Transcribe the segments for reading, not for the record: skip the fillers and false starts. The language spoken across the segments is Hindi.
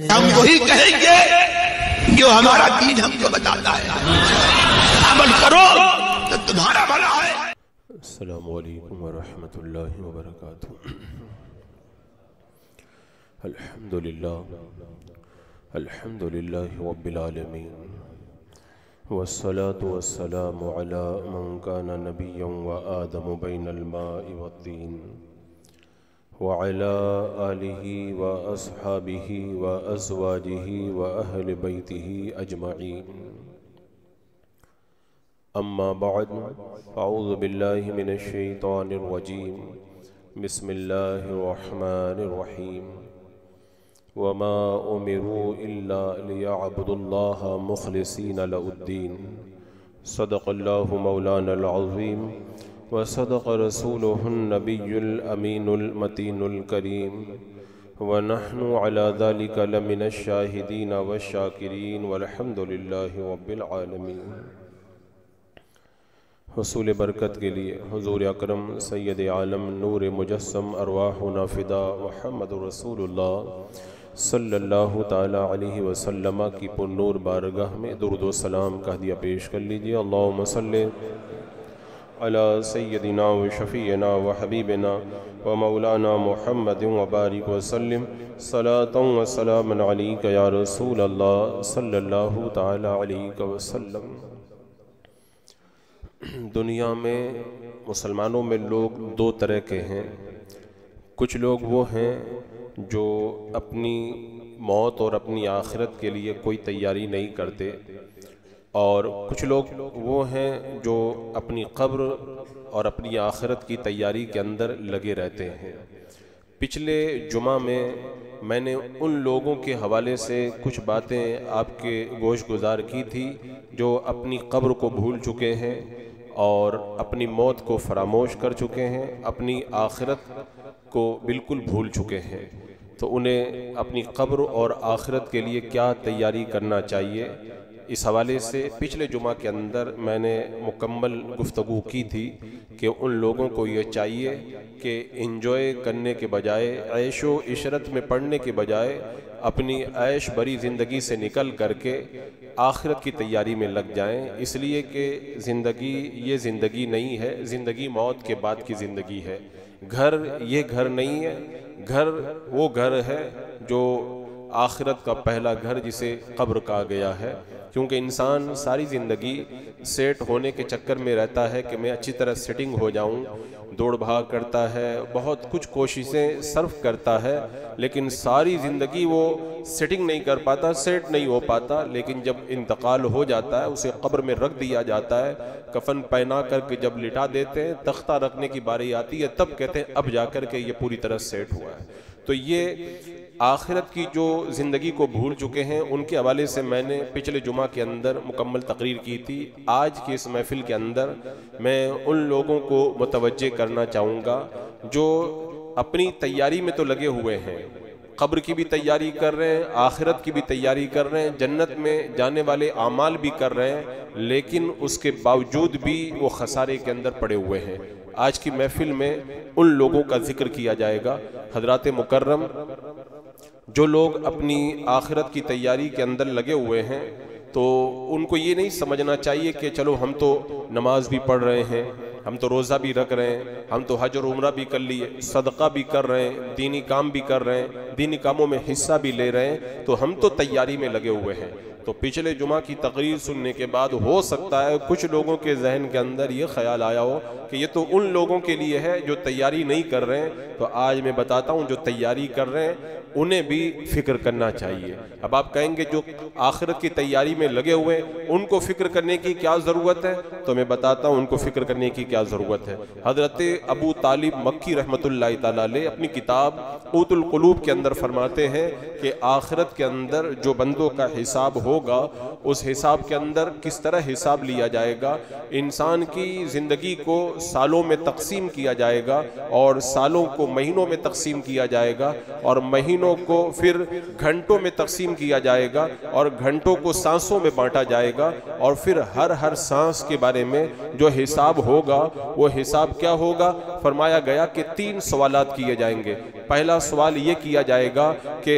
हम वही कहेंगे जो हमारा दीन हमको बताता है। अमल करो तो तुम्हारा भला है। अस्सलामु अलैकुम व रहमतुल्लाहि व बरकातुहू। अल्हम्दुलिल्लाहि रब्बिल आलमीन वस्सलातु वस्सलामु अला मन काना नबिय्यन व आदमु बैनल माइ वत्तीन व अला आलिहि व अस्हाबिहि व अज़वाजिहि व अहलि बैतिहि अजमईन। अम्मा बअद, अऊज़ु बिल्लाहि मिनश शैतानिर रजीम। बिस्मिल्लाहिर रहमानिर रहीम। वमा उमिरू इल्ला लियअब्दुल्लाह मुखलिसीना लहुद्दीन। सदक़ल्लाहु मौलानल अज़ीम व सदक़ रसूलुहुन नबियुल अमीनुल मतीनुल करीम व नहनु अला ज़ालिका लमिनश शाहिदीन व शाकिरीन वल्हम्दुलिल्लाहि रब्बिल आलमीन। हुसूल बरकत के लिए हुज़ूर अकरम सैयद आलम नूर मुजस्सम अरवाहुना फ़िदा मुहम्मदुर रसूलुल्लाह सल्लल्लाहु ताला अलैहि वसल्लम की पुन्नूर बारगाह में दुरूद व सलाम का हदिया पेश कर लीजिए। अल्लाहुम्मा सल्लि अला सय्यदिना व शफ़ीना व हबीबिना व मौलाना मुहम्मदिन व बारिक व सल्लिम सलातन व सलामन अलैका या रसूल अल्लाह सल्लल्लाहु ताला अलैहि वसल्लम। दुनिया में मुसलमानों में लोग दो तरह के हैं। कुछ लोग वो हैं जो अपनी मौत और अपनी आखिरत के लिए कोई तैयारी नहीं करते, और कुछ लोग वो हैं जो अपनी कब्र और अपनी आखिरत की तैयारी के अंदर लगे रहते हैं। पिछले जुमा में मैंने उन लोगों के हवाले से कुछ बातें आपके गोश गुजार की थी जो अपनी कब्र को भूल चुके हैं और अपनी मौत को फरामोश कर चुके हैं, अपनी आखिरत को बिल्कुल भूल चुके हैं। तो उन्हें अपनी कब्र और आखिरत के लिए क्या तैयारी करना चाहिए, इस हवाले से पिछले जुमा के अंदर मैंने मुकम्मल गुफ्तगू की थी कि उन लोगों को ये चाहिए कि एंजॉय करने के बजाय, ऐशो इशरत में पड़ने के बजाय अपनी ऐश भरी ज़िंदगी से निकल करके आखिरत की तैयारी में लग जाएं। इसलिए कि ज़िंदगी ये ज़िंदगी नहीं है, ज़िंदगी मौत के बाद की ज़िंदगी है। घर ये घर नहीं है, घर वो घर है जो आखिरत का पहला घर जिसे कब्र कहा गया है। क्योंकि इंसान सारी ज़िंदगी सेट होने के चक्कर में रहता है कि मैं अच्छी तरह सेटिंग हो जाऊं, दौड़ भाग करता है, बहुत कुछ कोशिशें सर्फ करता है, लेकिन सारी ज़िंदगी वो सेटिंग नहीं कर पाता, सेट नहीं हो पाता। लेकिन जब इंतकाल हो जाता है, उसे कब्र में रख दिया जाता है, कफन पहना करके जब लिटा देते हैं, तख्ता रखने की बारी आती है, तब कहते हैं अब जा कर के ये पूरी तरह सेट हुआ है। तो ये आखिरत की जो ज़िंदगी को भूल चुके हैं उनके हवाले से मैंने पिछले जुमा के अंदर मुकम्मल तकरीर की थी। आज की इस महफिल के अंदर मैं उन लोगों को मुतवज्जे करना चाहूँगा जो अपनी तैयारी में तो लगे हुए हैं, कब्र की भी तैयारी कर रहे हैं, आखिरत की भी तैयारी कर रहे हैं, जन्नत में जाने वाले आमाल भी कर रहे हैं, लेकिन उसके बावजूद भी वो खसारे के अंदर पड़े हुए हैं। आज की महफिल में उन लोगों का जिक्र किया जाएगा। हजरात मुकर्रम, जो लोग अपनी आखिरत की तैयारी के अंदर लगे हुए हैं, तो उनको ये नहीं समझना चाहिए कि चलो हम तो नमाज भी पढ़ रहे हैं, हम तो रोज़ा भी रख रहे हैं, हम तो हज और उम्रा भी कर लिए, सदका भी कर रहे हैं, दीनी काम भी कर रहे हैं, दीनी कामों में हिस्सा भी ले रहे हैं, तो हम तो तैयारी में लगे हुए हैं। तो पिछले जुमा की तकरीर सुनने के बाद हो सकता है कुछ लोगों के जहन के अंदर ये ख्याल आया हो कि ये तो उन लोगों के लिए है जो तैयारी नहीं कर रहे हैं। तो आज मैं बताता हूँ जो तैयारी कर रहे हैं उन्हें भी फिक्र करना चाहिए। अब आप कहेंगे जो आखिरत की तैयारी में लगे हुए उनको फिक्र करने की क्या ज़रूरत है, तो मैं बताता हूँ उनको फिक्र करने की क्या ज़रूरत है। हज़रत अबू तालिब मक्की रहमतुल्लाहि तआला अलैह अपनी किताब क़ूतुल क़ुलूब के अंदर फरमाते हैं कि आखिरत के अंदर जो बंदों का हिसाब होगा, उस हिसाब के अंदर किस तरह हिसाब लिया जाएगा। इंसान की ज़िंदगी को सालों में तकसीम किया जाएगा और सालों को महीनों में तकसीम किया जाएगा और महीनों महीनों को फिर घंटों में तकसीम किया जाएगा और घंटों को सांसों में बांटा जाएगा और फिर हर हर सांस के बारे में जो हिसाब होगा वो हिसाब क्या होगा, फरमाया गया कि 3 सवालात किए जाएंगे। पहला सवाल ये किया जाएगा कि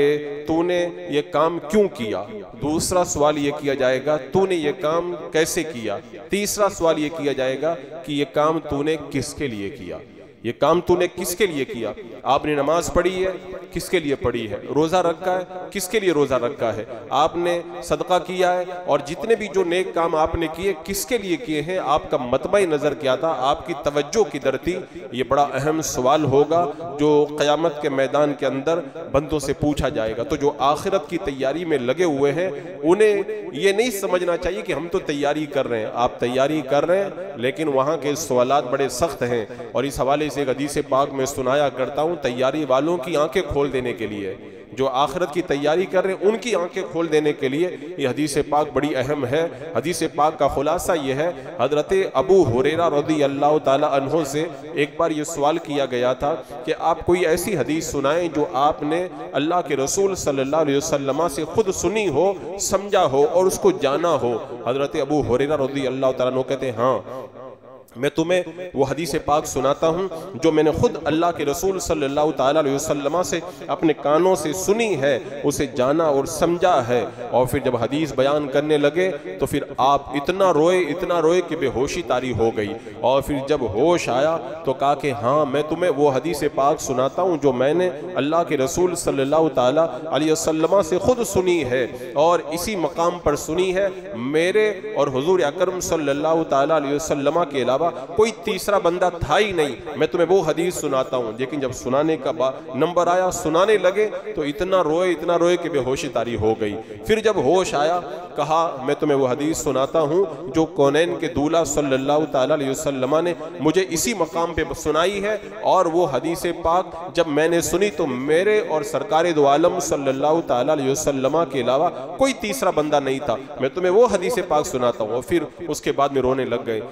तूने ये काम क्यों किया, दूसरा सवाल ये किया जाएगा तूने ये काम कैसे किया, तीसरा सवाल ये किया जाएगा कि ये काम तूने किसके लिए किया। ये काम तूने किसके लिए किया, आपने नमाज पढ़ी है किसके लिए पढ़ी है, रोज़ा रखा है किसके लिए रोज़ा रखा है, आपने सदका किया है और जितने भी जो नेक काम आपने किए किसके लिए किए हैं, आपका मतबई नज़र क्या था, आपकी तवज्जो किधर थी। ये बड़ा अहम सवाल होगा जो क़यामत के मैदान के अंदर बंदों से पूछा जाएगा। तो जो आखिरत की तैयारी में लगे हुए हैं उन्हें ये नहीं समझना चाहिए कि हम तो तैयारी कर रहे हैं। आप तैयारी कर रहे हैं लेकिन वहाँ के सवालात बड़े सख्त हैं और इस हवाले से एक हदीस पाक में सुनाया करता हूँ, तैयारी वालों की आंखें खोल देने के लिए, जो आखिरत की तैयारी कर रहे हैं उनकी आंखें खोल देने के लिए ये हदीस पाक बड़ी अहम है। हदीस पाक का खुलासा ये है, हजरत अबू हुरैरा रज़ी अल्लाह ताला अन्हु से एक बार ये सवाल किया गया था कि आप कोई ऐसी हदीस सुनाएं जो आपने अल्लाह के रसूल सल्लल्लाहु अलैहि वसल्लम से खुद सुनी हो, समझा हो और उसको जाना हो। हजरत अबू हुरैरा रज़ी अल्लाह ताला अन्हु कहते हैं हाँ, मैं तुम्हें वो हदीस पाक सुनाता हूँ जो मैंने खुद अल्लाह के रसूल सल्लल्लाहु ताला अलैहि वसल्लम से अपने कानों से सुनी है, उसे जाना और समझा है। और फिर जब हदीस बयान करने लगे तो फिर आप इतना रोए कि बेहोशी तारी हो गई। और फिर जब होश आया तो कहा कि हाँ मैं तुम्हें वो हदीस पाक सुनाता हूँ जो मैंने अल्लाह के रसूल सल्लल्लाहु ताला अलैहि वसल्लम से खुद सुनी है और इसी मकाम पर सुनी है। मेरे और हुजूर अकरम सल्लल्लाहु ताला अलैहि वसल्लम के अलावा कोई तीसरा बंदा था ही नहीं, मैं तुम्हें वो हदीस सुनाता हूँ। लेकिन जब सुनाने का नंबर आया, सुनाने लगे तो इतना रोए कि बेहोशी तारी हो गई। फिर जब होश आया कहा मैं तुम्हें वो हदीस सुनाता हूँ जो कौनैन के दूल्हा सल्लल्लाहु ताला अलैहि वसल्लम ने मुझे इसी मकाम पे सुनाई है। और वो हदीस पाक जब मैंने सुनी तो मेरे और सरकार दो आलम सल्लल्लाहु ताला अलैहि वसल्लम के अलावा कोई तीसरा बंदा नहीं था, मैं तुम्हें वो हदीस पाक सुनाता हूँ। और फिर उसके बाद में रोने लग गए,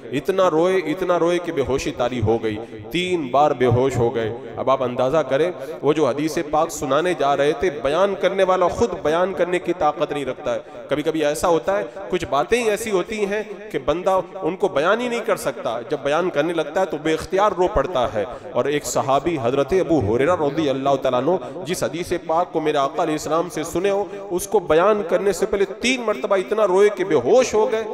इतना रोए कि बेहोशी तारी हो गई, 3 बार बेहोश हो गए। अब आप अंदाजा करें वो जो हदीस पाक सुनाने जा रहे थे, बयान करने वाला खुद बयान करने की ताकत नहीं रखता है। कभी कभी ऐसा होता है कुछ बातें ही ऐसी होती हैं कि बंदा उनको बयान ही नहीं कर सकता, जब बयान करने लगता है तो बेख्तियार रो पड़ता है। और एक सहाबी हजरत अबू हुरैरा रज़ी अल्लाह तआला अन्हु जिस हदीस पाक को मेरे आका अलैहिस्सलाम से सुने हो, उसको बयान करने से पहले 3 मरतबा इतना रोए कि बेहोश हो गए।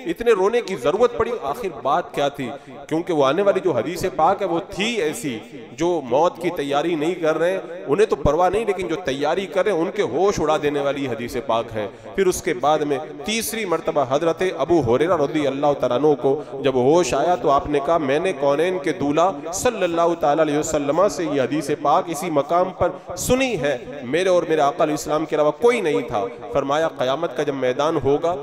इतने रोने की जरूरत पड़ी। आखिर बात क्या थी? क्योंकि वो आने वाली जो हदीस पाक है वो थी ऐसी, जो मौत की तैयारी नहीं कर रहे हैं उन्हें तो परवाह नहीं, लेकिन जो तैयारी कर रहे हैं उनके होश उड़ा देने वाली हदीस पाक है। फिर उसके बाद में तीसरी मरतबा हजरत अबू हुरैरा रज़ी अल्लाह तआला अन्हु को जब होश आया तो आपने कहा मैंने कौनैन के दूल्हा सल्लल्लाहु ताला अलैहि वसल्लम से ये हदीस पाक इसी मकाम पर सुनी है, मेरे और मेरे आका अलैहिस्सलाम के अलावा कोई नहीं था। फरमाया क़यामत का जब मैदान होगा,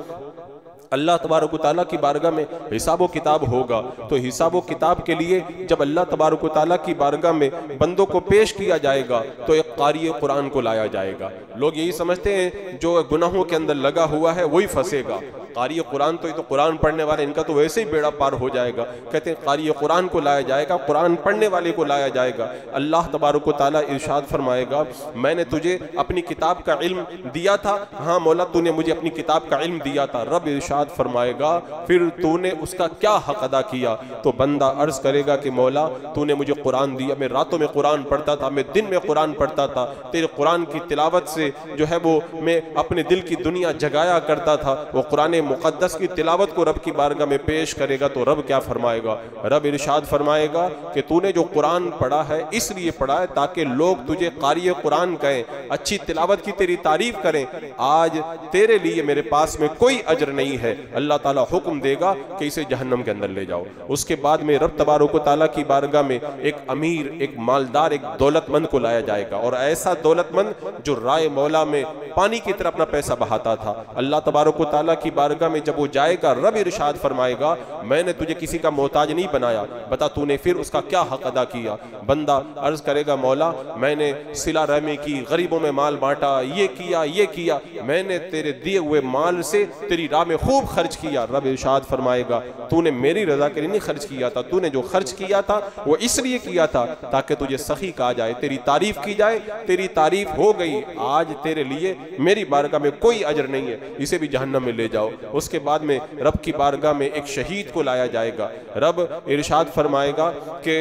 अल्लाह तबारक व तआला की बारगाह में हिसाब व किताब होगा, तो हिसाब व किताब के लिए जब अल्लाह तबारक व तआला की बारगाह में बंदों को पेश किया जाएगा तो एक कारी कुरान को लाया जाएगा। लोग यही समझते हैं जो गुनाहों के अंदर लगा हुआ है वही फंसेगा। कारी कुरान तो ये तो कुरान पढ़ने वाले, इनका तो वैसे ही बेड़ा पार हो जाएगा। कहते हैं कारी कुरान को लाया जाएगा, कुरान पढ़ने वाले को लाया जाएगा। अल्लाह तबारक व तआला इरशाद फरमाएगा मैंने तुझे अपनी किताब का इल्म दिया था, हाँ मौला तूने मुझे अपनी किताब का इल्म दिया था। रब इरशाद फरमाएगा फिर तूने उसका क्या हक अदा किया? तो बंदा अर्ज करेगा कि मौला तूने मुझे कुरान दिया, मैं रातों में कुरान पढ़ता था, मैं दिन में कुरान पढ़ता था, तेरे कुरान की तिलावत से जो है वो मैं अपने दिल की दुनिया जगाया करता था। वो कुरान मुकद्दस की तिलावत को रब की बारगाह में पेश करेगा तो रब क्या फरमाएगा? रब इरशाद फरमाएगा कि तूने जो कुरान पढ़ा है इसलिए पढ़ा है ताकि लोग तुझे कारी कुरान कहें, अच्छी तिलावत की तेरी तारीफ करें। आज तेरे लिए मेरे पास में कोई अजर नहीं है। अल्लाह ताला हुक्म देगा कि इसे जहन्नम के अंदर ले जाओ। उसके बाद में रब तबारक व तआला की बारगाह में एक अमीर, एक मालदार, एक दौलतमंद को लाया जाएगा। और ऐसा दौलतमंद जो राय मौला में पानी की तरह अपना पैसा बहाता था। अल्लाह तबारक व तआला की बारगाह में जब वो जाएगा रब इरशाद फरमाएगा मैंने तुझे किसी का मोहताज नहीं बनाया, बता तूने फिर उसका क्या हक अदा किया? बंदा अर्ज करेगा मौला मैंने सिला रहमी की, गरीबों में माल बांटा, ये किया, मैंने तेरे दिए हुए माल से तेरी राह में खूब खूब खर्च किया। रब इरशाद फरमाएगा तूने मेरी रजा के लिए नहीं खर्च किया था, तूने जो खर्च किया था वो इसलिए किया था ताकि तुझे सखी कहा जाए, तेरी तारीफ की जाए, तेरी तारीफ हो गई, आज तेरे लिए मेरी बारगाह में कोई अजर नहीं है, इसे भी जहन्नम में ले जाओ। उसके बाद में रब की बारगाह में एक शहीद को लाया जाएगा। रब इरशाद फरमाएगा कि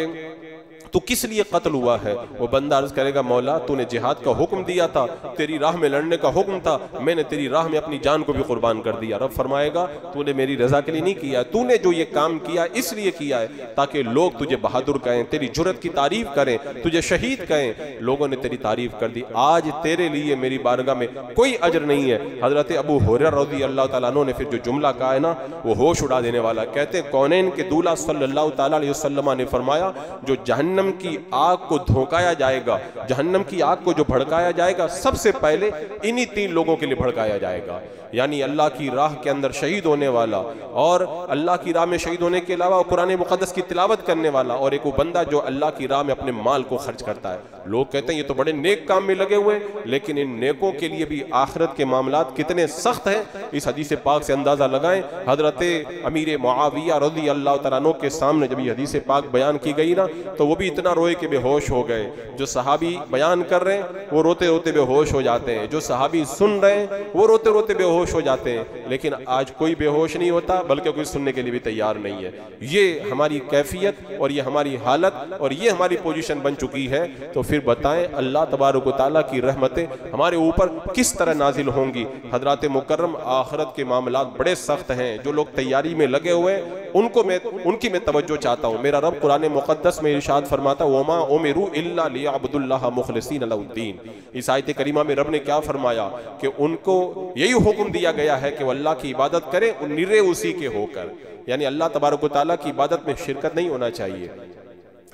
तू किस लिए कत्ल हुआ है? वो बंदा अर्ज करेगा मौला तूने जिहाद का हुक्म दिया था, तेरी राह में लड़ने का हुक्म था, मैंने तेरी राह में अपनी जान को भी कुर्बान कर दिया। रब फरमाएगा तूने मेरी रजा के लिए नहीं किया, तूने जो ये काम किया इसलिए किया है ताकि लोग तुझे बहादुर कहें, तेरी जुर्रत की तारीफ करें, तुझे शहीद कहें। लोगों ने तेरी तारीफ कर दी, आज तेरे लिए मेरी बारगाह में कोई अजर नहीं है। हजरत अबू हुरैरा रज़ी अल्लाह तआला अन्हु ने फिर जो जुमला कहा है ना वो होश उड़ा देने वाला। कहते हैं कौनैन के दूल्हा सल्लल्लाहु तआला अलैहि वसल्लम ने फरमाया जो जहन्नम की आग को धोकाया जाएगा, जहन्नम की आग को जो भड़काया जाएगा, सबसे पहले इन्हीं 3 लोगों के लिए भड़काया जाएगा। यानी अल्लाह की राह के अंदर शहीद होने वाला, और अल्लाह की राह में शहीद होने के अलावा कुरान मुक़द्दस की तिलावत करने वाला, और एक वो बंदा जो अल्लाह की राह में अपने माल को खर्च करता है। लोग कहते हैं ये तो बड़े नेक काम में लगे हुए, लेकिन इन नेकों के लिए भी आखिरत के मामलात कितने सख्त हैं इस हदीस पाक से अंदाजा लगाएं। हजरत अमीर मुआविया रज़ी अल्लाह तआला अन्हु के सामने जब ये हदीस पाक बयान की गई ना तो वो भी इतना रोए कि बेहोश हो गए। जो सहाबी बयान कर रहे हैं वो रोते रोते बेहोश हो जाते हैं, जो सहाबी सुन रहे हैं वो रोते रोते बेहोश हो जाते हैं। लेकिन आज कोई बेहोश नहीं होता, बल्कि कोई सुनने के लिए भी तैयार नहीं है। ये हमारी कैफियत और ये हमारी हालत और ये हमारी पोजीशन बन चुकी है। तो फिर बताएं अल्लाह तबारक व तआला की रहमतें हमारे ऊपर किस तरह नाजिल होंगी। हजरात मुकर्रम आखिरत के मामलात बड़े सख्त हैं। जो लोग तैयारी में लगे हुए हैं उनकी मैं तवज्जो चाहता हूँ। मेरा रब कुरान मुक़द्दस में इरशाद फरमाता वमा उमिरू इल्ला लियअब्दुल्लाह मुखलिसीन लहुद्दीन। इस आयत करीमा में रब ने क्या फरमाया कि उनको यही हुक्म दिया गया है कि वो अल्लाह की इबादत करें निरे उसी के होकर, यानी अल्लाह तबारक व तआला की इबादत में शिरकत नहीं होना चाहिए।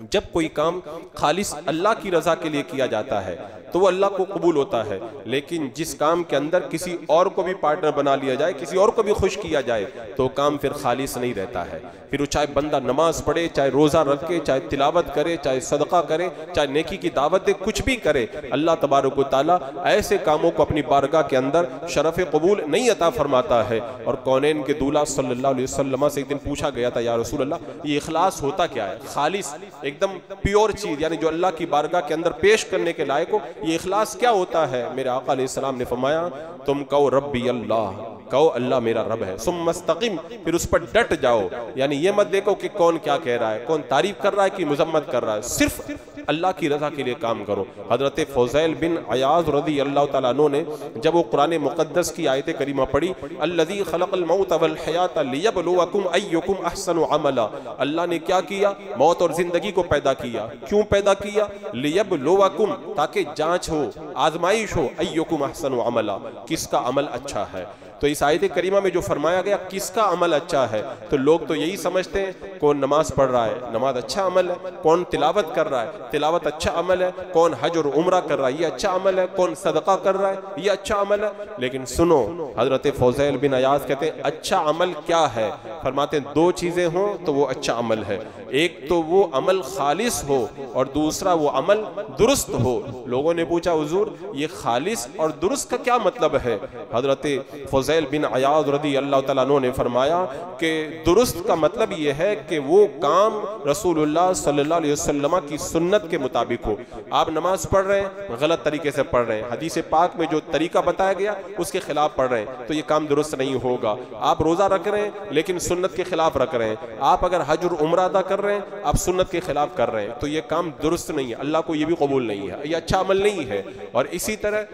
जब कोई काम खालिस अल्लाह की रजा के लिए किया जाता है तो वो अल्लाह को कबूल होता है, लेकिन जिस काम के अंदर किसी और को भी पार्टनर बना लिया जाए, किसी और को भी खुश किया जाए, तो काम फिर खालिस नहीं रहता है। फिर वो चाहे बंदा नमाज पढ़े, चाहे रोज़ा रखे, चाहे तिलावत करे, चाहे सदका करे, चाहे नेकी की दावत दे, कुछ भी करे, अल्लाह तबारक व तआला ऐसे कामों को अपनी बारगाह के अंदर शरफ़ कबूल नहीं अता फरमाता है। और कौनैन के दूल्हा सल्लल्लाहु अलैहि वसल्लम से एक दिन पूछा गया था या रसूल अल्लाह ये इखलास होता क्या है? खालिस एकदम प्योर चीज़, यानी जो अल्लाह की बारगाह के अंदर पेश करने के लायक हो, ये इखलास क्या होता है? मेरे आका अलैहिस्सलाम ने फरमाया तुम कहो रब्बी अल्लाह, कहो अल्लाह मेरा रब है, सुम मस्तकिम, फिर उस पर डट जाओ। यानी ये मत देखो कि कौन क्या कह रहा है, कौन तारीफ कर रहा है कि मुजम्मत कर रहा है, सिर्फ अल्लाह की रजा के लिए काम करो। हजरत फौज़ैल बिन अयाज़ रज़ी अल्लाह तआला अन्हु ने जब वो कुरान मुक़द्दस की आयत करीमा पढ़ी अल्लज़ी खलक़ल मौत वल हयात लियब्लुवकुम अय्युकुम अहसनु अमला, अल्लाह ने क्या किया? मौत और जिंदगी को पैदा किया। क्यों पैदा किया? लियब्लुवकुम, ताकि जांच हो, आजमाइश हो, अय्युकुम अहसनु अमला, किसका अमल अच्छा है। तो इस आयत करीमा में जो फरमाया गया किसका अमल अच्छा है, तो लोग तो यही समझते हैं कौन नमाज पढ़ रहा है, नमाज अच्छा अमल है, कौन तिलावत कर रहा है, तिलावत अच्छा अमल है, कौन हज और उम्रा कर रहा है, ये अच्छा अमल है, कौन सदका कर रहा है, ये अच्छा अमल है। लेकिन सुनो, हजरत फौज़ैल बिन अयाज़ कहते हैं अच्छा अमल क्या है? फरमाते हैं दो चीज़ें हों तो वो अच्छा अमल है। एक तो वो अमल खालिस हो और दूसरा वो अमल दुरुस्त हो। लोगों ने पूछा हुजूर ये खालिस और दुरुस्त का क्या मतलब है? हजरत फौज़ैल बिन अयाज़ रज़ी अल्लाह तआला अन्हु ने फरमाया कि दुरुस्त का मतलब ये है कि वो काम रसूलुल्लाह सल्लल्लाहु अलैहि वसल्लम की सुन्नत के मुताबिक हो। आप नमाज पढ़ रहे हैं, गलत तरीके से पढ़ रहे हैं, हदीस पाक में जो तरीका बताया गया उसके खिलाफ पढ़ रहे हैं, तो ये काम दुरुस्त नहीं होगा। आप रोज़ा रख रहे हैं लेकिन सुन्नत के खिलाफ रख रहे हैं, आप अगर हज और उम्रा अदा कर रहे हैं आप सुन्नत के खिलाफ कर रहे हैं, तो ये काम दुरुस्त नहीं है, अल्लाह को ये भी कबूल नहीं है, ये अच्छा अमल नहीं है। और इसी तरह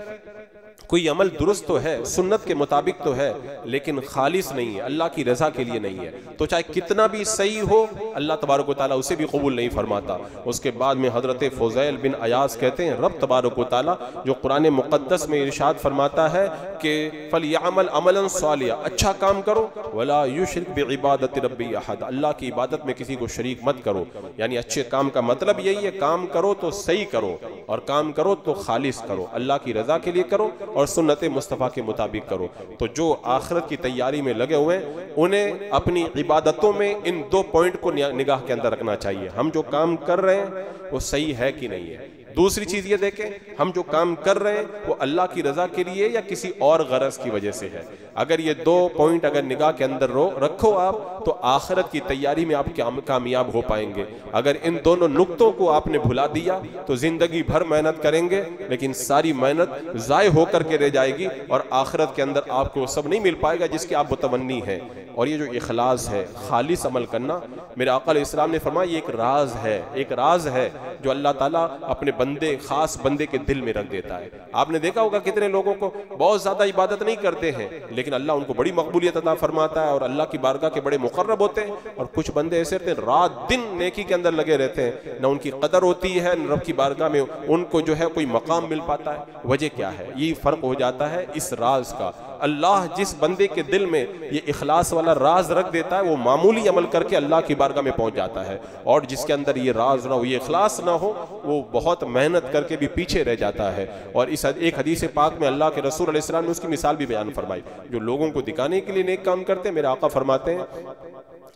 कोई अमल दुरुस्त तो है, सुन्नत के मुताबिक तो है, लेकिन खालिस नहीं है, अल्लाह की रजा के लिए नहीं है, तो चाहे कितना भी सही हो अल्लाह तबारक व तआला उसे भी कबूल नहीं फरमाता। उसके बाद में हजरत फौज़ैल बिन अयाज़ कहते हैं रब तबारक व तआला जो कुरान मुक़द्दस में इरशाद फरमाता है कि फलयअमल अमलन सालिहा, अच्छा काम करो, वला युशरिक बिइबादति रब्बी अहद, अल्लाह की इबादत में किसी को शरीक मत करो। यानी अच्छे काम का मतलब यही है काम करो तो सही करो और काम करो तो खालिस करो, अल्लाह की रजा के लिए करो और सुन्नत मुस्तफ़ा के मुताबिक करो। तो जो आखिरत की तैयारी में लगे हुए हैं उन्हें अपनी इबादतों में इन दो पॉइंट को निगाह के अंदर रखना चाहिए। हम जो काम कर रहे हैं वो सही है कि नहीं है। दूसरी चीज ये देखें, हम जो काम कर रहे हैं वो अल्लाह की रजा के लिए या किसी और गरज की वजह से है। अगर ये 2 पॉइंट अगर निगाह के अंदर रखो आप, तो आखिरत की तैयारी में आप कामयाब हो पाएंगे। अगर इन दोनों नुक्तों को आपने भुला दिया तो जिंदगी भर मेहनत करेंगे लेकिन सारी मेहनत ज़ाय होकर के रह जाएगी और आखिरत के अंदर आपको सब नहीं मिल पाएगा जिसकी आप मुतमन्नी है। और ये जो इखलास है, खालिस अमल करना, मेरे आका अलैहिस्सलाम ने फरमाया ये एक राज है, एक राज है जो अल्लाह ताला अपने बंदे, खास बंदे के दिल में रख देता है। आपने देखा होगा कितने लोगों को बहुत ज्यादा इबादत नहीं करते हैं लेकिन अल्लाह उनको बड़ी मकबूलियत अता फरमाता है और अल्लाह की बारगाह के बड़े मुकर्रब होते हैं। और कुछ बंदे ऐसे रहते हैं रात दिन नेकी के अंदर लगे रहते हैं, न उनकी कदर होती है न रब की बारगाह में उनको जो है कोई मकाम मिल पाता है। वजह क्या है? यही फर्क हो जाता है इस राज का। अल्लाह जिस बंदे के दिल में ये इखलास वाला राज रख देता है वो मामूली अमल करके अल्लाह की बारगाह में पहुंच जाता है, और जिसके अंदर ये राज ना हो, ये इखलास ना हो, वो बहुत मेहनत करके भी पीछे रह जाता है। और इस एक हदीस पाक में अल्लाह के रसूल अलैहि सलाम ने उसकी मिसाल भी बयान फरमाई। जो लोगों को दिखाने के लिए नेक काम करते हैं, मेरे आका फरमाते हैं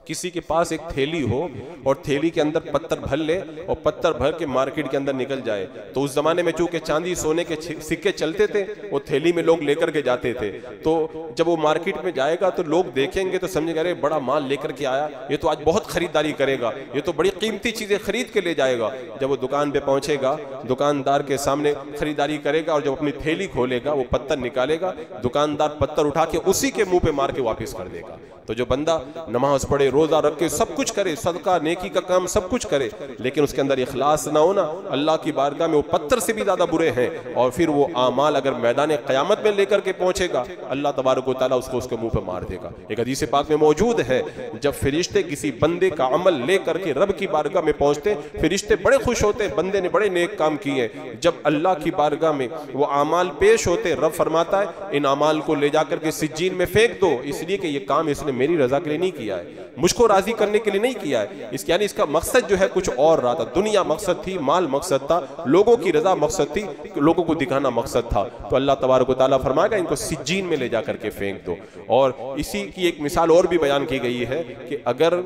किसी के पास एक थैली हो और थैली के अंदर पत्थर भर ले और पत्थर भर के मार्केट के अंदर निकल जाए, तो उस जमाने में चूंकि चांदी सोने के सिक्के चलते थे वो थैली में लोग लेकर के जाते थे। तो जब वो मार्केट में जाएगा तो लोग देखेंगे तो समझेंगे अरे बड़ा माल लेकर के आया, ये तो आज बहुत खरीदारी करेगा, ये तो बड़ी कीमती चीजें खरीद के ले जाएगा। जब वो दुकान पे पहुंचेगा, दुकानदार के सामने खरीदारी करेगा और जब अपनी थैली खोलेगा वो पत्थर निकालेगा, दुकानदार पत्थर उठा के उसी के मुंह पे मार के वापस कर देगा। तो जो बंदा नमाज पढ़े, रोजा रख के सब कुछ करे, सदका नेकी का काम सब कुछ करे, लेकिन उसके अंदर इखलास ना हो ना, अल्लाह की बारगाह में वो पत्थर से भी ज्यादा बुरे हैं। और फिर वो आमाल अगर मैदान क़यामत में लेकर के पहुंचेगा, अल्लाह तबारक व तआला उसको उसके मुंह पे मार देगा। एक हदीस पाक में मौजूद है, जब फरिश्ते किसी बंदे का अमल लेकर के रब की बारगाह में पहुंचते, फरिश्ते बड़े खुश होते, बंदे ने बड़े नेक काम किए। जब अल्लाह की बारगाह में वो आमाल पेश होते, रब फरमाता है इन आमाल को ले जाकर के सिज्जीन में फेंक दो, इसलिए कि ये काम इसने मेरी रजा के लिए नहीं किया है, मुझको राजी करने के लिए नहीं किया है। इस यानी इसका मकसद जो है कुछ और रहा था, दुनिया मकसद थी, माल मकसद था, लोगों की रजा मकसद थी, लोगों को दिखाना मकसद था। तो अल्लाह तबारक व तआला फरमाएगा इनको सिज्जीन में ले जाकर के फेंक दो। और इसी की एक मिसाल और भी बयान की गई है कि अगर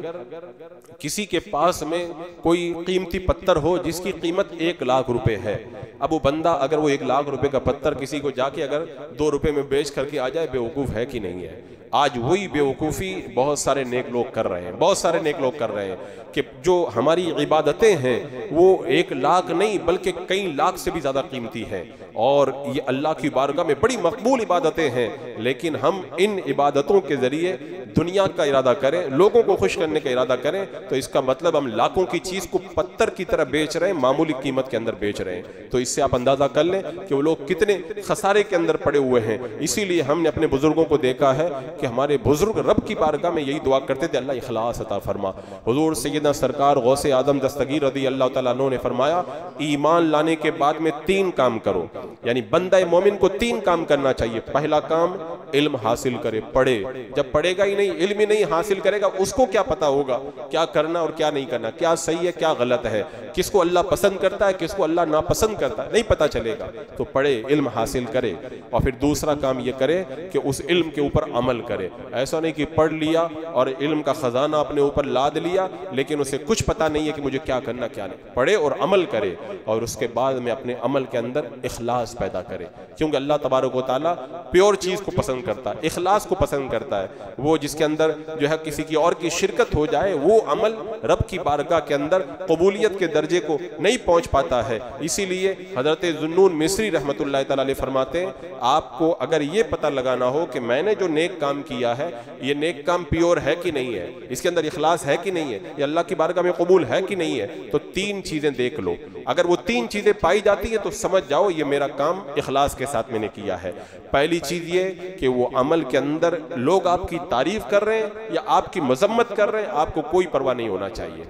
किसी के पास में कोई कीमती पत्थर हो जिसकी कीमत 1 लाख रुपए है, अब वो बंदा अगर वो 1 लाख रुपए का पत्थर किसी को जाके अगर 2 रुपए में बेच करके आ जाए, बेवकूफ है कि नहीं है? आज वही बेवकूफ़ी बहुत सारे नेक लोग कर रहे हैं, बहुत सारे नेक लोग कर रहे हैं कि जो हमारी इबादतें हैं वो 1 लाख नहीं बल्कि कई लाख से भी ज़्यादा कीमती हैं, और ये अल्लाह की बारगाह में बड़ी मकबूल इबादतें हैं। लेकिन हम इन इबादतों के ज़रिए दुनिया का इरादा करें, लोगों को खुश करने का इरादा करें, तो इसका मतलब हम लाखों की चीज़ को पत्थर की तरह बेच रहे हैं, मामूली कीमत के अंदर बेच रहे हैं। तो इससे आप अंदाज़ा कर लें कि वो लोग कितने खसारे के अंदर पड़े हुए हैं। इसीलिए हमने अपने बुजुर्गों को देखा है कि हमारे बुजुर्ग रब की बारगाह में यही दुआ करते थे, अल्लाह इखलास अता फरमा। हुजूर सैयदना सरकार गौसे आदम दस्तगीर रज़ी अल्लाह तआला अन्हु ने फरमाया, ईमान लाने के बाद में 3 काम करो, यानी बंदा मोमिन को 3 काम करना चाहिए। पहला काम इल्म हासिल करे, पढ़े। जब पढ़ेगा ही नहीं, इल्म ही नहीं हासिल करेगा, उसको क्या पता होगा क्या करना और क्या नहीं करना, क्या सही है क्या गलत है, किसको अल्लाह पसंद करता है किसको अल्लाह नापसंद करता है, नहीं पता चलेगा। तो पढ़े, इल्म हासिल करे, और फिर दूसरा काम ये करे कि उस इल्म के ऊपर अमल करे। ऐसा नहीं कि पढ़ लिया और इल्म का खजाना अपने ऊपर लाद लिया लेकिन उसे कुछ पता नहीं है कि मुझे क्या करना क्या नहीं। पढ़े और अमल करे, और उसके बाद में अपने अमल के अंदर इखलास पैदा करे, क्योंकि अल्लाह तबारक व तआला प्योर चीज को पसंद करता है, इखलास को पसंद करता है। वो जिसके अंदर जो है किसी की और की शिरकत हो जाए, वो अमल रब की बारगाह के अंदर कबूलियत के दर्जे को नहीं पहुंच पाता है। इसीलिए हजरत ज़ुन्नून मिस्री रहमतुल्लाह तआला अलैह फरमाते हैं, आपको अगर ये पता लगाना हो कि मैंने जो नेक काम किया है ये नेक काम प्योर है कि नहीं है, इसके अंदर इखलास है कि नहीं है, ये अल्लाह की बारगाह में कबूल है कि नहीं है, तो 3 चीजें देख लो। अगर वो 3 चीजें पाई जाती है तो समझ जाओ ये मेरा काम इखलास के साथ मैंने किया है। पहली चीज ये कि वो अमल के अंदर लोग आपकी तारीफ कर रहे हैं या आपकी मजम्मत कर रहे हैं, आपको कोई परवाह नहीं होना चाहिए।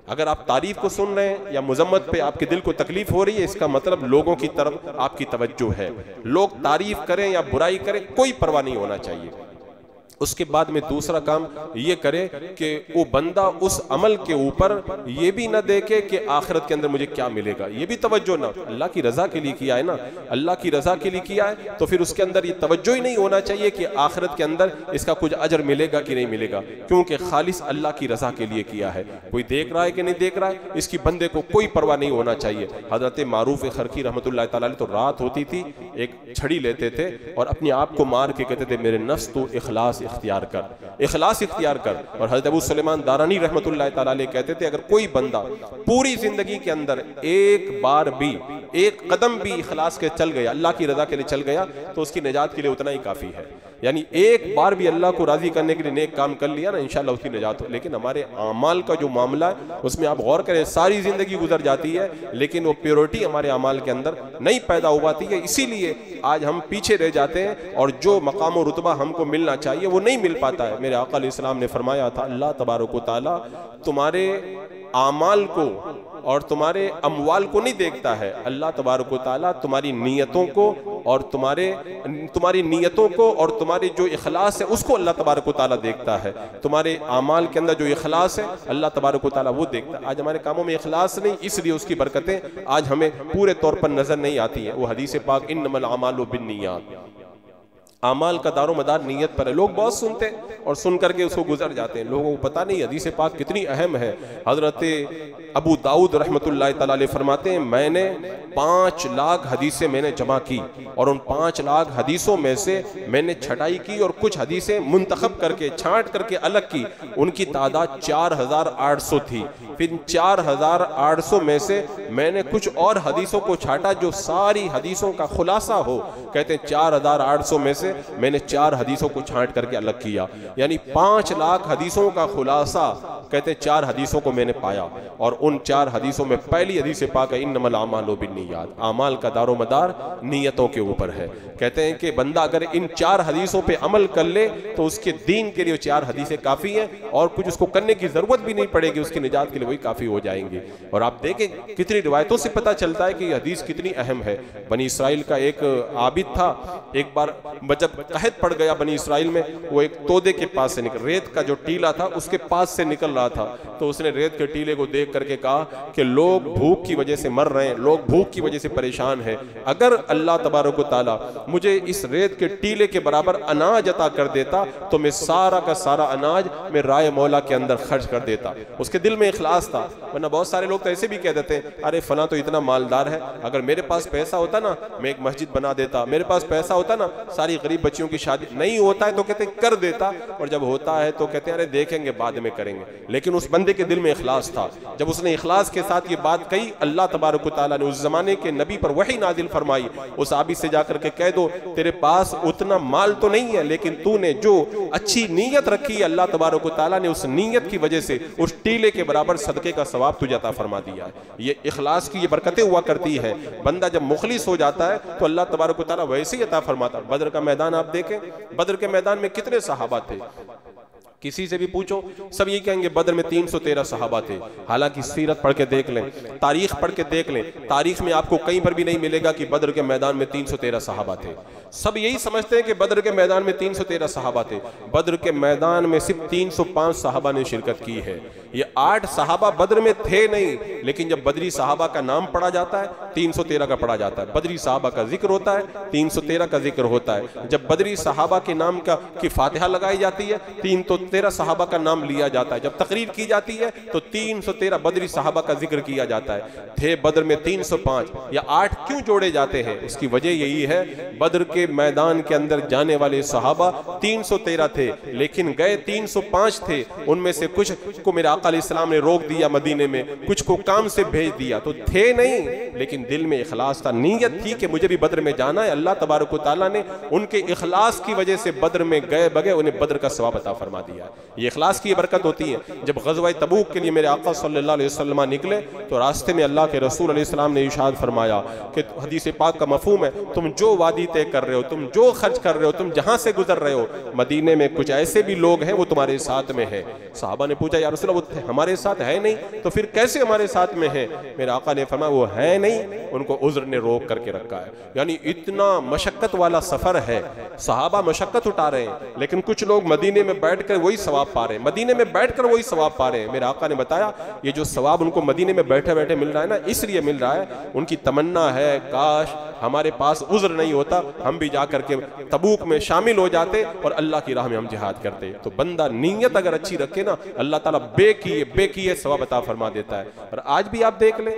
अगर आप तारीफ को सुन रहे हैं या मुजम्मत पे आपके दिल को तकलीफ हो रही है, इसका मतलब लोगों की तरफ आपकी तवज्जो है। लोग तारीफ करें या बुराई करें, कोई परवाह नहीं होना चाहिए। उसके बाद में दूसरा काम ये करे कि वो बंदा उस अमल के ऊपर ये भी ना देखे कि आखिरत के अंदर मुझे क्या मिलेगा, ये भी तवज्जो ना, अल्लाह की रजा के लिए किया है ना, अल्लाह की रजा के लिए किया है तो फिर उसके अंदर ये तवज्जो ही नहीं होना चाहिए कि आखिरत के अंदर इसका कुछ अजर मिलेगा कि नहीं मिलेगा, क्योंकि खालिस अल्लाह की रजा के लिए किया है। कोई देख रहा है कि नहीं देख रहा है, इसकी बंदे को कोई परवाह नहीं होना चाहिए। हजरत मारूफ खरकी रहमतुल्लाह तआला तो रात होती थी, एक छड़ी लेते थे और अपने आप को मार के कहते थे मेरे नफ्स तो इखलास इख्तियार कर, इखलास इख्तियार कर। और हजरत अबू सुलेमान दारानी रहमतुल्लाह तआला अलैह कहते थे अगर कोई बंदा पूरी जिंदगी के अंदर एक बार भी एक कदम भी इखलास के चल गया, अल्लाह की रजा के लिए चल गया, तो उसकी निजात के लिए उतना ही काफी है। यानी एक बार भी अल्लाह को राजी करने के लिए नेक काम कर लिया ना, इंशाल्लाह उसकी निजात हो। लेकिन हमारे अमाल का जो मामला है उसमें आप गौर करें, सारी जिंदगी गुजर जाती है लेकिन वो प्योरिटी हमारे अमाल के अंदर नहीं पैदा हो पाती है, इसीलिए आज हम पीछे रह जाते हैं और जो मकाम और रुतबा हमको मिलना चाहिए वो नहीं मिल पाता है। मेरे आका अलैहिस्सलाम ने फरमाया था अल्लाह तबारक व तआला तुम्हारे आमाल को और तुम्हारे अमवाल को नहीं देखता है, अल्लाह तबारक व तआला तुम्हारी नीयतों को और तुम्हारी नीयतों को और तुम्हारी जो इखलास है उसको अल्लाह तबारक व तआला देखता है। तुम्हारे आमाल के अंदर जो इखलास है अल्लाह तबारक व तआला वो देखता है। आज हमारे कामों में इखलास नहीं, इसलिए उसकी बरकतें आज हमें पूरे तौर पर नजर नहीं आती हैं। वो हदीस पाक इन्नमल अमालु बिन्नियात, आमाल का दारो मदार नीयत पर है। लोग बहुत सुनते हैं और सुन करके उसको गुजर जाते हैं, लोगों को पता नहीं हदीस पाक कितनी अहम है। हजरत अबू दाऊद रहमतुल्लाह तआला अलैह फरमाते हैं मैंने 5 लाख हदीसें मैंने जमा की और उन 5 लाख हदीसों में से मैंने छटाई की और कुछ हदीसें मुंतखब करके छांट करके अलग की, उनकी तादाद 4800 थी। फिर 4800 में से मैंने कुछ और हदीसों को छाटा जो सारी हदीसों का खुलासा हो। कहते हैं 4800 में से मैंने 4 हदीसों को छांट करके अलग किया, यानी 5 लाख हदीसों का खुलासा कहते हैं 4 हदीसों को मैंने पाया। और उन 4 हदीसों में पहली हदीस पाक है इन्नमल अमालु बिन्नियात, आमाल का दारो मदार नीयतों के ऊपर है। कहते हैं कि बंदा अगर इन 4 हदीसों पे अमल कर ले तो उसके दीन के लिए 4 हदीसें काफी हैं और कुछ उसको करने की जरूरत भी नहीं पड़ेगी, उसकी निजात के लिए वही काफी हो जाएंगी। और आप देखें कितनी रिवायतों से पता चलता है कि यह हदीस कितनी अहम है। बनी इसराइल का एक आबिद था, एक बार जब कहत पड़ गया बनी इसराइल में, वो एक तोदे के पास से निकल, रेत का जो टीला था उसके पास से निकल रहा था, तो उसने रेत के टीले को देख करके कहा कि लोग भूख की वजह से मर रहे हैं, लोग भूख की वजह से परेशान हैं, अगर अल्लाह तबारक व तआला मुझे इस रेत के टीले के बराबर अनाज अता कर देता तो मैं सारा का सारा अनाज मैं राय मौला के अंदर खर्च कर देता। उसके दिल में इखलास था, वरना बहुत सारे लोग तो ऐसे भी कह देते हैं अरे फला तो इतना मालदार है, अगर मेरे पास पैसा होता ना मैं एक मस्जिद बना देता, मेरे पास पैसा होता ना सारी गरीब बच्चियों की शादी, नहीं होता है तो कहते कर देता, और जब होता है तो कहते हैं अरे देखेंगे बाद में करेंगे। लेकिन उस बंदे के दिल में इखलास था, जब उसने इखलास के साथ ये बात कही अल्लाह तबारक व तआला ने उस जमाने के नबी पर वही नाजिल फरमाई, उस आबिद से जाकर के कह दो तेरे पास उतना माल तो नहीं है लेकिन तूने जो अच्छी नीयत रखी है अल्लाह तबारक व तआला ने उस नीयत की वजह से उस टीले के बराबर सदके का सवाब तुझे अता फरमा दिया है। ये इखलास की ये बरकतें हुआ करती है, बंदा जब मुखलिस हो जाता है तो अल्लाह तबारक व तआला वैसे ही अता फरमाता। बदर का मैदान आप देखें, बदर के मैदान में कितने सहाबा थे, किसी से भी पूछो सब ये कहेंगे बदर में 313 सहाबा थे। हालांकि सीरत पढ़ के देख लें, तारीख पढ़ के देख लें, तारीख में आपको कहीं पर भी नहीं मिलेगा कि बदर के मैदान में 313 सहाबा थे। सब यही समझते हैं कि बदर के मैदान में 313 सहाबा थे। बदर के मैदान में सिर्फ 305 सहाबा ने शिरकत की है। ये 8 सहाबा बदर में थे नहीं, लेकिन जब बदरी सहाबा का नाम पढ़ा जाता है 313 का पढ़ा जाता है। बदरी सहाबा का जिक्र होता है 313 का जिक्र होता है। जब बदरी सहाबा के नाम की फातिहा लगाई जाती है 313 सहाबा का नाम लिया जाता है। जब तकरीर की जाती है तो 313 बदरी सहाबा का जिक्र किया जाता है। थे बदर में 305 या 8 क्यों जोड़े जाते हैं? उसकी वजह यही है बदर के मैदान के अंदर जाने वाले सहाबा 313 थे, लेकिन गए 305 थे। उनमें से कुछ को मेरे आका अलैहिस्सलाम ने रोक दिया मदीने में, कुछ को काम से भेज दिया, तो थे नहीं लेकिन दिल में इखलास था, नीयत थी कि मुझे भी बदर में जाना है। अल्लाह तबारक व तआला ने उनके इखलास की वजह से बदर में गए बगैर उन्हें बदर का सवाब अता फरमा दिया। ये इखलास की बरकत होती है। जब ग़ज़वा तबूक के लिए मेरे आका सल्लल्लाहु अलैहि वसल्लम निकले तो रास्ते में अल्लाह के रसूल अलैहिस्सलाम ने इरशाद फरमाया कि हदीस पाक का मफहूम है, तुम जो वादी तय कर रहे हो, तुम जो खर्च कर रहे हो, तुम जहां से गुजर रहे हो, मदीने में कुछ ऐसे भी लोग हैं वो तुम्हारे साथ में है। सहाबा ने पूछा या रसूल अल्लाह वो हमारे साथ है नहीं, तो फिर कैसे हमारे साथ में है? मेरे आका ने फरमाया वो है नहीं नहीं, उनको उज़्र ने रोक करके रखा है। यानी इतना मशक्क़त वाला सफ़र है, सहाबा मशक्क़त उठा रहे हैं, लेकिन कुछ लोग मदीने में बैठकर वही सवाब पा रहे हैं, मदीने में बैठकर वही सवाब पा रहे हैं। मेरे आका ने बताया ये जो सवाब उनको मदीने में बैठे बैठे मिल रहा है ना, इसलिए मिल रहा है, उनकी तमन्ना है काश हमारे पास उज़्र नहीं होता, हम भी जा करके तबूक में शामिल हो जाते और अल्लाह की राह में हम जिहाद करते। तो बंदा नीयत अगर अच्छी रखे ना, अल्लाह ताला बेकिए सवाब अता फरमा देता है। और आज भी आप देख लें,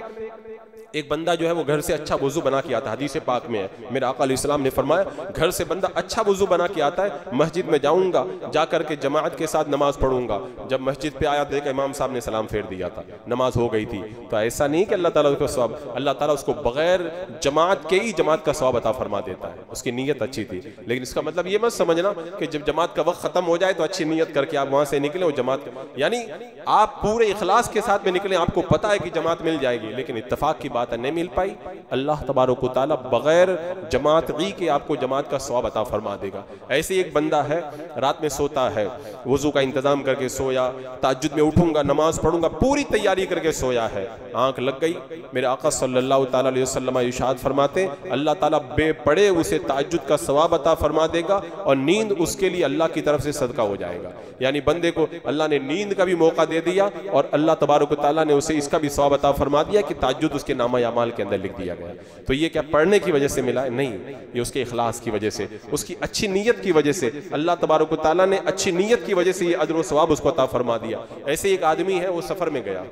एक बंदा जो है वो घर से अच्छा वुजू बना के आता है, हदीस पाक में है, मेरे आका अलैहिस्सलाम ने फरमाया घर से बंदा अच्छा वुजू बना के आता है, मस्जिद में जाऊंगा, जा करके जमात के साथ नमाज पढ़ूंगा। जब मस्जिद पे आया देखा इमाम साहब ने सलाम फेर दिया था, नमाज हो गई थी। तो ऐसा नहीं कि अल्लाह ताला उसको सवाब, अल्लाह ताला उसको बगैर जमात के ही जमात का सवाब अता फरमा देता है, उसकी नीयत अच्छी थी। लेकिन इसका मतलब ये मत समझना कि जब जमात का वक्त खत्म हो जाए तो अच्छी नीयत करके आप वहां से निकले और जमात, यानी आप पूरे इखलास के साथ में निकले, आपको पता है कि जमात मिल जाएगी, लेकिन इत्तफाक की बात है नहीं मिल पाई, अल्लाह तबारक व तआला बगैर जमात के आपको जमात का सवाब अता फरमा देगा। ऐसे एक बंदा है रात में सोता है, वुजू का इंतजाम करके सोया, तहज्जुद में उठूंगा नमाज पढ़ूंगा, पूरी तैयारी करके सोया है, आंख लग गई। मेरे आका सल्लल्लाहु तआला अलैहि वसल्लम इरशाद फरमाते अल्लाह ताला बेपड़े उसे तहज्जुद का सवाब अता फरमा देगा और नींद उसके लिए अल्लाह की तरफ से सदका हो जाएगा। यानी बंदे को अल्लाह ने नींद का भी मौका दे दिया और अल्लाह तबारक व तआला ने उसे इसका भी सवाब अता फरमा दिया कि तहज्जुद उसके नामा अमाल के अंदर लिख दिया गया। तो ये क्या पढ़ने की वजह से मिला है? नहीं, ये उसके इखलास की वजह से, उसकी अच्छी नीयत की वजह से, अल्लाह तबारक व तआला ने अच्छी नीयत की वजह से ये अजर व सवाब उसको अता फरमा दिया। ऐसे एक आदमी है, वो सफर में गया,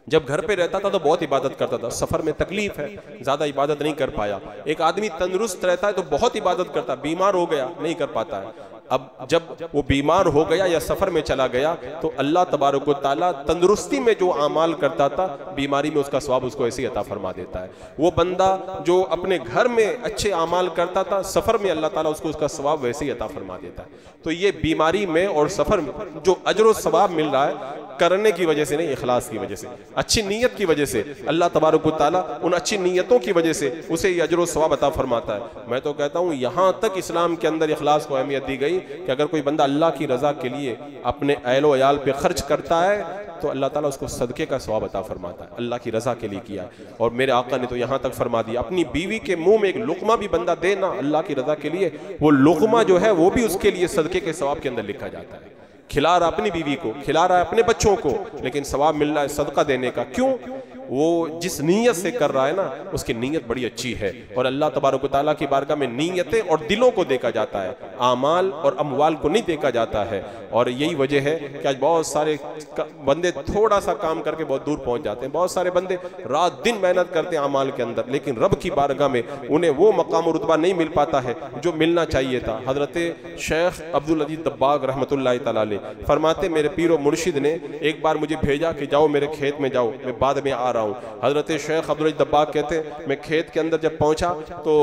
जब घर पे रहता था तो बहुत इबादत करता था, सफर में तकलीफ है, ज्यादा इबादत नहीं कर पाया। एक आदमी तंदुरुस्त रहता है तो बहुत इबादत करता, बीमार हो गया नहीं कर पाता है। अब जब वो बीमार हो गया या सफर में चला गया तो अल्लाह तबारक व तआला तंदुरुस्ती में जो अमाल करता था, बीमारी में उसका सवाब उसको ऐसे ही अता फरमा देता है। वो बंदा जो अपने घर में अच्छे अमाल करता था, सफर में अल्लाह ताला उसको उसका सवाब वैसे ही अता फरमा देता है। तो ये बीमारी में और सफर में जो अजर व सवाब मिल रहा है, करने की वजह से नहीं, इखलास की वजह से, अच्छी नीयत की वजह से, अल्लाह तबारक व तआला उन अच्छी नीयतों की वजह से उसे ये अजर व सवाब अता फरमाता है। मैं तो कहता हूँ यहाँ तक इस्लाम के अंदर इखलास को अहमियत दी गई कि अगर कोई बंदा अल्लाह की रजा के लिए अपने अहलो अयाल पे खर्च करता है तो अल्लाह ताला उसको सदके का सवाब अता फरमाता है, अल्लाह की रजा के लिए किया। और मेरे आका ने तो यहाँ तक फरमा दिया, अपनी बीवी के मुंह में एक लुकमा भी बंदा दे ना अल्लाह की रजा के लिए, वो लुकमा जो है वो भी उसके लिए सदके के सवाब के अंदर लिखा जाता है। खिला रहा अपनी बीवी को, खिला रहा है अपने बच्चों को, लेकिन सवाब मिल रहा है सदका देने का। क्यों? वो जिस नीयत से कर रहा है ना, उसकी नीयत बड़ी अच्छी है। और अल्लाह तबारक व तआला की बारगाह में नीयतें और दिलों को देखा जाता है, आमाल और अमवाल को नहीं देखा जाता है। और यही वजह है कि आज बहुत सारे बंदे थोड़ा सा काम करके बहुत दूर पहुंच जाते हैं, बहुत सारे बंदे रात दिन मेहनत करते हैं अमाल के अंदर, लेकिन रब की बारगाह में उन्हें वो मकाम और रुतबा नहीं मिल पाता है जो मिलना चाहिए था। हजरत शेख अब्दुल अजीज दब्बाग रहमतुल्लाहि तआला अलैह फरमाते, मेरे पीर और मुर्शिद ने एक बार मुझे भेजा कि जाओ मेरे खेत में जाओ, मैं बाद में आ रहा हूँ। हजरत शेख अब्दुल अजीज दब्बाग कहते, मैं खेत के अंदर जब पहुंचा तो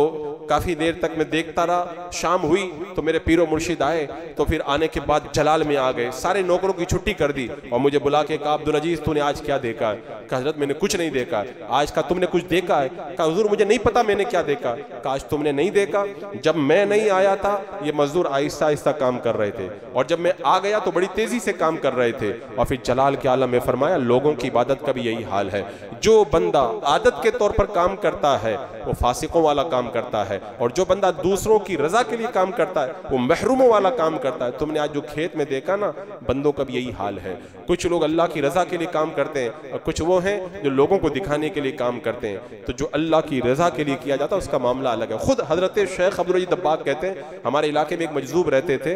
काफी देर तक मैं देखता रहा, शाम हुई तो मेरे पीर और मुर्शिद आए, तो फिर आने के बाद जलाल में आ गए, सारे नौकरों की छुट्टी कर दी और मुझे बुला के कहा, अब्दुल अजीज तूने आज क्या देखा है? कहा हजरत मैंने कुछ नहीं देखा। आज का तुमने कुछ देखा है? कहा हुजूर मुझे नहीं पता मैंने क्या देखा। कहा आज तुमने नहीं देखा, जब मैं नहीं आया था ये मजदूर आहिस्ता आहिस्ता काम कर रहे थे और जब मैं आ गया तो बड़ी तेजी से काम कर रहे थे। और फिर जलाल के आलम में फरमाया, लोगों की इबादत का भी यही हाल है, जो बंदा आदत के तौर पर काम करता है वो फासिकों वाला काम करता है, और जो बंदा दूसरों की रजा के लिए काम करता है वो महरूमों वाला काम करता है। तुमने आज जो खेत में देखा ना, बंदों का भी यही हाल है। कुछ लोग अल्लाह की रजा के लिए काम करते हैं और कुछ वो हैं जो लोगों को दिखाने के लिए काम करते हैं। तो जो अल्लाह की रजा के लिए किया जाता है उसका मामला अलग है। खुद हजरत शेख अब्दुल अजीज दब्बाग कहते हैं, हमारे इलाके में एक मजजूब रहते थे,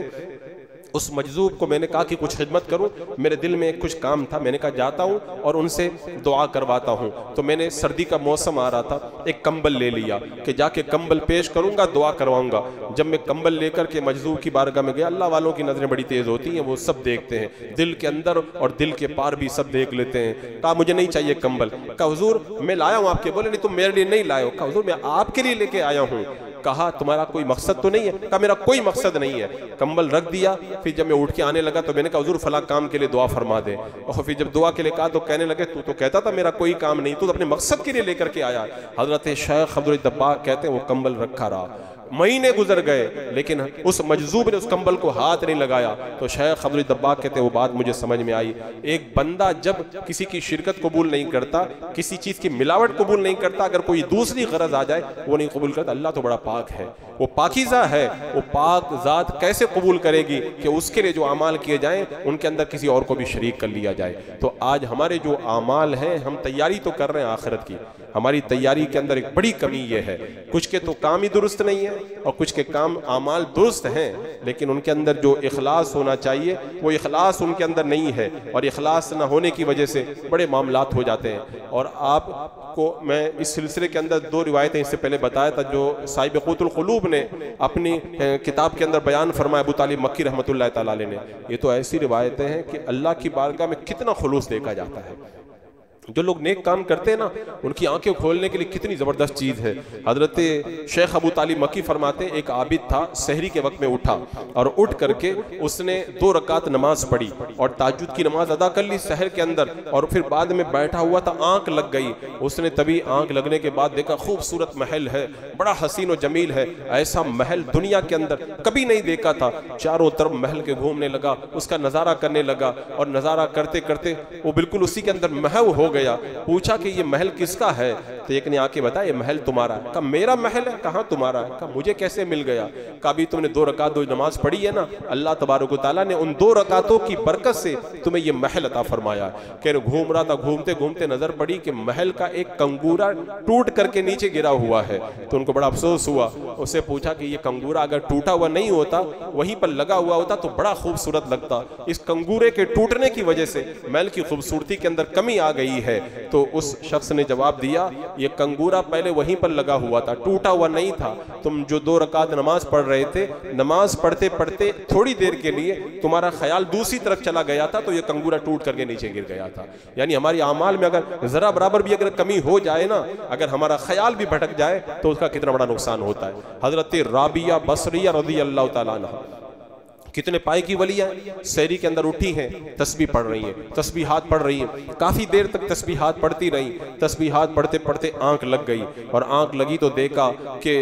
उस मजजूब को मैंने कहा कि कुछ खिदमत करूं, मेरे दिल में कुछ काम था, मैंने कहा जाता हूं और उनसे दुआ करवाता हूं। तो मैंने सर्दी का मौसम आ रहा था, एक कंबल ले लिया कि जाके कंबल पेश करूंगा, दुआ करवाऊंगा। जब मैं कंबल लेकर के मजजूब की बारगाह में गया, अल्लाह वालों की नजरें बड़ी तेज होती हैं, वो सब देखते हैं, दिल के अंदर और दिल के पार भी सब देख लेते हैं। कहा मुझे नहीं चाहिए कंबल। कहा हुजूर मैं लाया हूं आपके। बोले नहीं तुम मेरे लिए नहीं लाए हो। कहा हुजूर मैं आपके लिए लेके आया हूं। कहा तुम्हारा कोई मकसद तो नहीं है? कहा मेरा कोई मकसद नहीं है। कंबल रख दिया। फिर जब मैं उठ के आने लगा तो मैंने कहा हुजूर फला काम के लिए दुआ फरमा दे। और फिर जब दुआ के लिए कहा तो कहने लगे तू तो कहता था मेरा कोई काम नहीं, तू तो अपने मकसद के लिए लेकर के आया। हजरत शेख अब्दुल अजीज दब्बाग कहते हैं वो कंबल रखा रहा, महीने गुजर गए लेकिन उस मजजूब ने उस कंबल को हाथ नहीं लगाया। तो शेख अब्दुल दब्बाग कहते वो बात मुझे समझ में आई, एक बंदा जब किसी की शिरकत कबूल नहीं करता, किसी चीज की मिलावट कबूल नहीं करता, अगर कोई दूसरी गरज आ जाए वो नहीं कबूल करता। अल्लाह तो बड़ा पाक है, वो पाकीज़ा है, वो पाक ज़ात कैसे कबूल करेगी कि उसके लिए जो अमाल किए जाएं उनके अंदर किसी और को भी शरीक कर लिया जाए। तो आज हमारे जो अमाल हैं, हम तैयारी तो कर रहे हैं आखिरत की, हमारी तैयारी के अंदर एक बड़ी कमी ये है, कुछ के तो काम ही दुरुस्त नहीं है और कुछ के काम अमाल दुरुस्त हैं, लेकिन उनके अंदर जो इखलास होना चाहिए वो इखलास उनके अंदर नहीं है, और इखलास ना होने की वजह से बड़े मामलात हो जाते हैं। और आपको मैं इस सिलसिले के अंदर दो रिवायतें इससे पहले बताया था जो साहिब क़ुतुल क़ुलूब ने अपनी किताब के अंदर बयान फरमाया, अबू तालिब मक्की रहमतुल्लाह तआला अलैह ने। ये तो ऐसी रिवायतें हैं कि अल्लाह की बारगाह में कितना खुलूस देखा जाता है। जो लोग नेक काम करते हैं ना, उनकी आंखें खोलने के लिए कितनी ज़बरदस्त चीज़ है। हजरत शेख अबू तालिब मक्की फरमाते, एक आबिद था, सहरी के वक्त में उठा और उठ करके उसने 2 रकात नमाज पढ़ी और ताज्जुद की नमाज अदा कर ली सहर के अंदर, और फिर बाद में बैठा हुआ था, आंख लग गई। उसने तभी आंख लगने के बाद देखा खूबसूरत महल है, बड़ा हसीन और जमील है, ऐसा महल दुनिया के अंदर कभी नहीं देखा था। चारों तरफ महल के घूमने लगा, उसका नज़ारा करने लगा, और नज़ारा करते करते वो बिल्कुल उसी के अंदर महव हो गया। पूछा कि ये महल किसका है? तो एक ने आके बताया ये महल तुम्हारा है। कहा मेरा महल है? कहाँ तुम्हारा है? कहा मुझे कैसे मिल गया? कहा भी तुमने 2 रकात नमाज पढ़ी है ना, अल्लाह तबारक व तआला ने उन 2 रकातों की बरकत से तुम्हें ये महल अता फरमाया। कह रहे घूम रहा था, घूमते घूमते नजर पड़ी कि महल का एक कंगूरा टूट करके नीचे गिरा हुआ है। तो उनको बड़ा अफसोस हुआ। उससे पूछा कि ये कंगूरा अगर टूटा हुआ नहीं होता, वहीं पर लगा हुआ होता तो बड़ा खूबसूरत लगता, इस कंगूरे के टूटने की वजह से महल की खूबसूरती के अंदर कमी आ गई है। तो उस शख्स ने जवाब दिया ये कंगूरा पहले वहीं पर लगा हुआ था, टूटा हुआ नहीं था। तुम जो 2 रकात नमाज पढ़ रहे थे, नमाज पढ़ते पढ़ते थोड़ी देर के लिए तुम्हारा ख्याल दूसरी तरफ चला गया था, तो ये कंगूरा टूट करके नीचे गिर गया था। यानी हमारी आमाल में अगर जरा बराबर भी अगर कमी हो जाए ना, अगर हमारा ख्याल भी भटक जाए तो उसका कितना बड़ा नुकसान होता है। हजरत राबिया बसरिया रज़ियल्लाहु ताला अन्हा कितने पाए की वलियां सहरी के अंदर उठी हैं, तस्बीह पढ़ रही हैं, तस्बीहात पढ़ रही हैं, काफी देर तक तस्बीहात पढ़ती रही। तस्बीहात पढ़ते पढ़ते आंख लग गई, और आंख लगी तो देखा कि